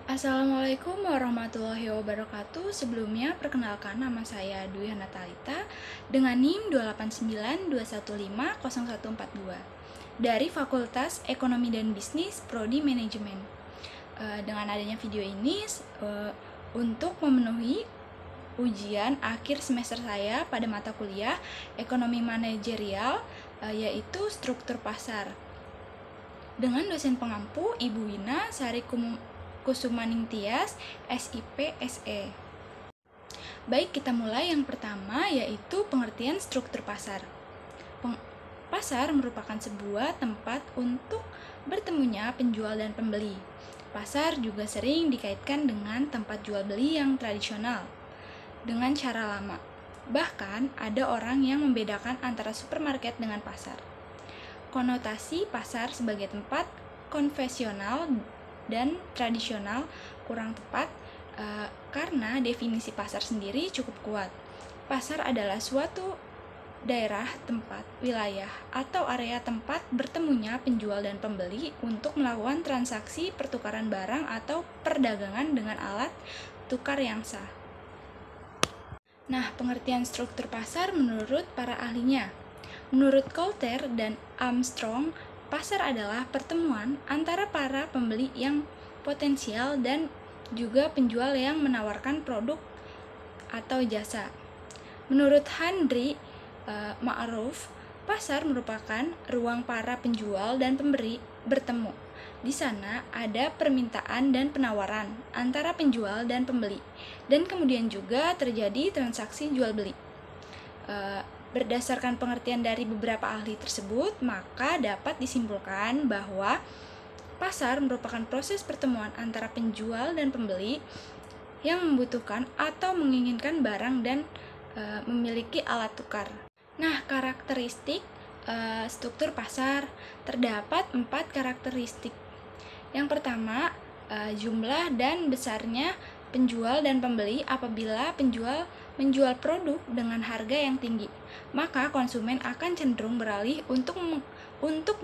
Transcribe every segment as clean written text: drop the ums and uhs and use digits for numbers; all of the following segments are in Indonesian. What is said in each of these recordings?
Assalamualaikum warahmatullahi wabarakatuh. Sebelumnya, perkenalkan nama saya Dwi Hanatalita dengan NIM 28921500142 dari Fakultas Ekonomi dan Bisnis Prodi Manajemen. Dengan adanya video ini, untuk memenuhi ujian akhir semester saya pada mata kuliah Ekonomi Manajerial, yaitu Struktur Pasar. Dengan dosen pengampu Ibu Wina Sari Kusumaning Tias, SIP, SE. Baik, kita mulai yang pertama, yaitu pengertian struktur pasar. Pasar merupakan sebuah tempat untuk bertemunya penjual dan pembeli. Pasar juga sering dikaitkan dengan tempat jual beli yang tradisional dengan cara lama. Bahkan ada orang yang membedakan antara supermarket dengan pasar. Konotasi pasar sebagai tempat konvensional dan tradisional kurang tepat karena definisi pasar sendiri cukup kuat. Pasar adalah suatu daerah, tempat, wilayah, atau area tempat bertemunya penjual dan pembeli untuk melakukan transaksi pertukaran barang atau perdagangan dengan alat tukar yang sah. Nah, pengertian struktur pasar menurut para ahlinya. Menurut Coulter dan Armstrong, pasar adalah pertemuan antara para pembeli yang potensial dan juga penjual yang menawarkan produk atau jasa. Menurut Henry Ma'ruf, pasar merupakan ruang para penjual dan pembeli bertemu. Di sana ada permintaan dan penawaran antara penjual dan pembeli, dan kemudian juga terjadi transaksi jual beli. Berdasarkan pengertian dari beberapa ahli tersebut, maka dapat disimpulkan bahwa pasar merupakan proses pertemuan antara penjual dan pembeli yang membutuhkan atau menginginkan barang dan memiliki alat tukar. Nah, karakteristik struktur pasar terdapat 4 karakteristik. Yang pertama, jumlah dan besarnya penjual dan pembeli. Apabila penjual menjual produk dengan harga yang tinggi, maka konsumen akan cenderung beralih untuk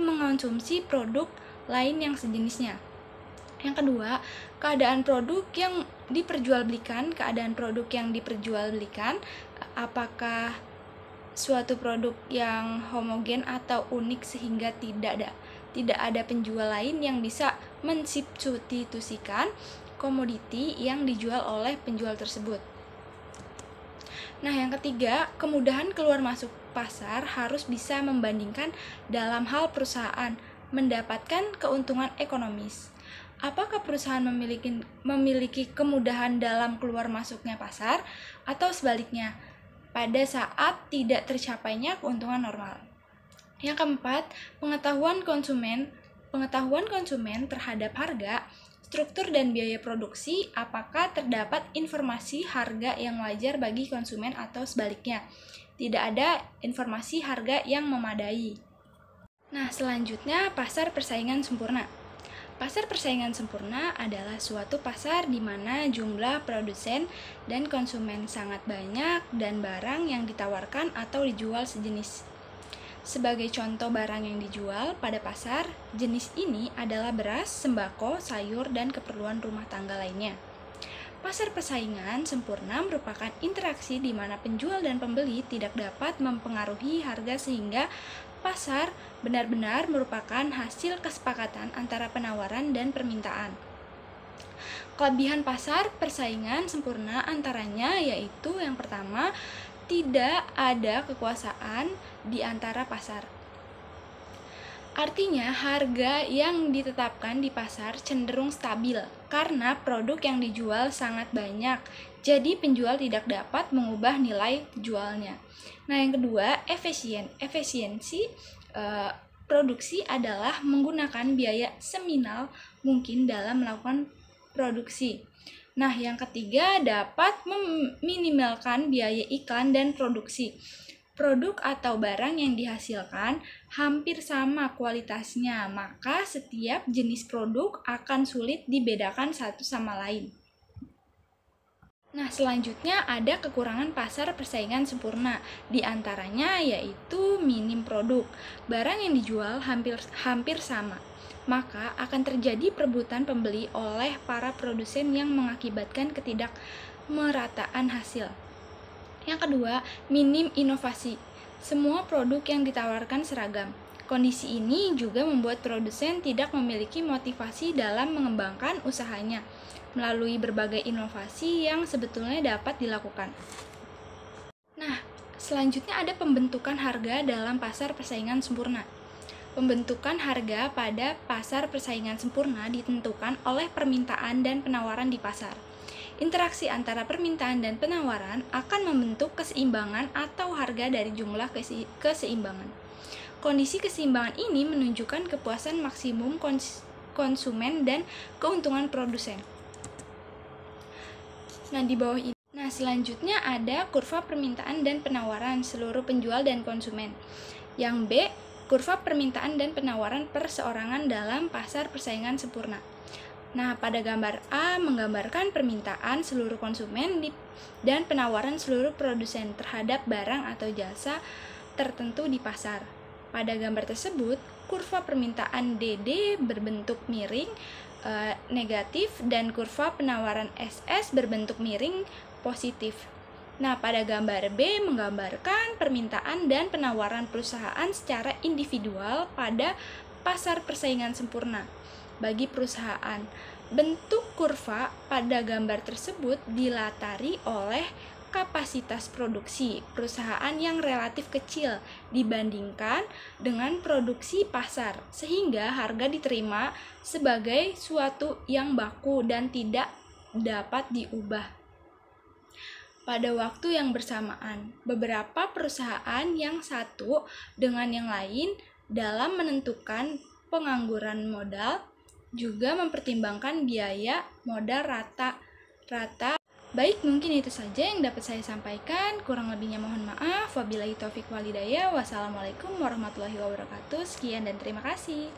mengonsumsi produk lain yang sejenisnya. Yang kedua, keadaan produk yang diperjualbelikan, apakah suatu produk yang homogen atau unik sehingga tidak ada penjual lain yang bisa mensubstitusikan komoditi yang dijual oleh penjual tersebut. Nah, yang ketiga, kemudahan keluar masuk pasar harus bisa membandingkan dalam hal perusahaan mendapatkan keuntungan ekonomis. Apakah perusahaan memiliki kemudahan dalam keluar masuknya pasar atau sebaliknya pada saat tidak tercapainya keuntungan normal. Yang keempat, pengetahuan konsumen terhadap harga, struktur dan biaya produksi, apakah terdapat informasi harga yang wajar bagi konsumen atau sebaliknya, tidak ada informasi harga yang memadai. Nah, selanjutnya pasar persaingan sempurna. Pasar persaingan sempurna adalah suatu pasar di mana jumlah produsen dan konsumen sangat banyak dan barang yang ditawarkan atau dijual sejenis. Sebagai contoh barang yang dijual pada pasar, jenis ini adalah beras, sembako, sayur, dan keperluan rumah tangga lainnya. Pasar persaingan sempurna merupakan interaksi di mana penjual dan pembeli tidak dapat mempengaruhi harga sehingga pasar benar-benar merupakan hasil kesepakatan antara penawaran dan permintaan. Kelebihan pasar persaingan sempurna antaranya yaitu yang pertama, tidak ada kekuasaan di antara pasar. Artinya, harga yang ditetapkan di pasar cenderung stabil karena produk yang dijual sangat banyak, jadi penjual tidak dapat mengubah nilai jualnya. Nah, yang kedua, efisiensi produksi adalah menggunakan biaya seminimal mungkin dalam melakukan produksi. Nah, yang ketiga, dapat meminimalkan biaya iklan dan produksi. Produk atau barang yang dihasilkan hampir sama kualitasnya, maka setiap jenis produk akan sulit dibedakan satu sama lain. Nah, selanjutnya ada kekurangan pasar persaingan sempurna. Di antaranya yaitu minim produk. Barang yang dijual hampir sama. maka akan terjadi perebutan pembeli oleh para produsen yang mengakibatkan ketidakmerataan hasil. Yang kedua, minim inovasi. Semua produk yang ditawarkan seragam. Kondisi ini juga membuat produsen tidak memiliki motivasi dalam mengembangkan usahanya melalui berbagai inovasi yang sebetulnya dapat dilakukan. Nah, selanjutnya ada pembentukan harga dalam pasar persaingan sempurna. Pembentukan harga pada pasar persaingan sempurna ditentukan oleh permintaan dan penawaran di pasar. Interaksi antara permintaan dan penawaran akan membentuk keseimbangan atau harga dari jumlah keseimbangan. Kondisi keseimbangan ini menunjukkan kepuasan maksimum konsumen dan keuntungan produsen. Nah, di bawah ini. Nah, selanjutnya ada kurva permintaan dan penawaran seluruh penjual dan konsumen. Yang B, kurva permintaan dan penawaran perseorangan dalam pasar persaingan sempurna. Nah, pada gambar A menggambarkan permintaan seluruh konsumen dan penawaran seluruh produsen terhadap barang atau jasa tertentu di pasar. Pada gambar tersebut, kurva permintaan DD berbentuk miring negatif dan kurva penawaran SS berbentuk miring positif. Nah, pada gambar B menggambarkan permintaan dan penawaran perusahaan secara individual pada pasar persaingan sempurna. Bagi perusahaan, bentuk kurva pada gambar tersebut dilatari oleh kapasitas produksi perusahaan yang relatif kecil dibandingkan dengan produksi pasar, sehingga harga diterima sebagai suatu yang baku dan tidak dapat diubah. Pada waktu yang bersamaan, beberapa perusahaan yang satu dengan yang lain dalam menentukan pengangguran modal juga mempertimbangkan biaya modal rata-rata. Baik, mungkin itu saja yang dapat saya sampaikan. Kurang lebihnya mohon maaf. Wabillahi taufik walhidayah. Wassalamualaikum warahmatullahi wabarakatuh. Sekian dan terima kasih.